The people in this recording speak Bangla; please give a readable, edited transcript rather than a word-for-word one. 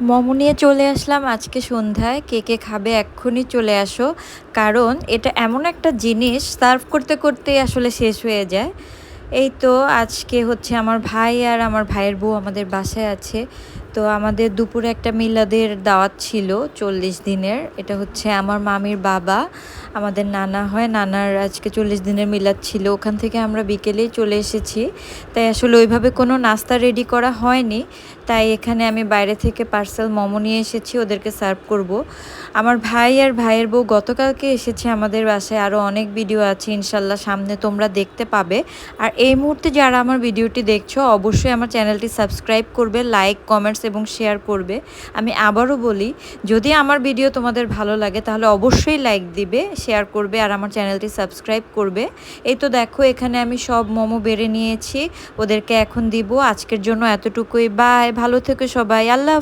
মোমো নিয়ে চলে আসলাম আজকে সন্ধ্যায়। কে কে খাবে এক্ষুনি চলে আসো। কারণ এটা এমন একটা জিনিস সার্ভ করতে করতেই আসলে শেষ হয়ে যায়। এই তো আজকে হচ্ছে আমার ভাই আর আমার ভাইয়ের বউ আমাদের বাসায় আছে। তো আমাদের দুপুরে একটা মিলাদের দাওয়াত ছিল ৪০ দিনের। এটা হচ্ছে আমার মামির বাবা, আমাদের নানা হয়, নানার আজকে ৪০ দিনের মিলাদ ছিল। ওখান থেকে আমরা বিকেলেই চলে এসেছি। তাই আসলে ওইভাবে কোনো নাস্তা রেডি করা হয়নি। তাই এখানে আমি বাইরে থেকে পার্সেল মোমো নিয়ে এসেছি, ওদেরকে সার্ভ করব। আমার ভাই আর ভাইয়ের বউ গতকালকে এসেছে আমাদের বাসায়। আরও অনেক ভিডিও আছে ইনশাল্লাহ, সামনে তোমরা দেখতে পাবে। আর এই মুহূর্তে যারা আমার ভিডিওটি দেখছো অবশ্যই আমার চ্যানেলটি সাবস্ক্রাইব করবে, লাইক কমেন্টস এবং শেয়ার করবে। আমি আবারও বলি, যদি আমার ভিডিও তোমাদের ভালো লাগে তাহলে অবশ্যই লাইক দিবে, শেয়ার করবে আর আমার চ্যানেলটি সাবস্ক্রাইব করবে। এই তো দেখো এখানে আমি সব মোমো বেড়ে নিয়েছি, ওদেরকে এখন দিব। আজকের জন্য এতটুকুই। বাই, ভালো থেকো সবাই, আল্লাহ হাফেজ।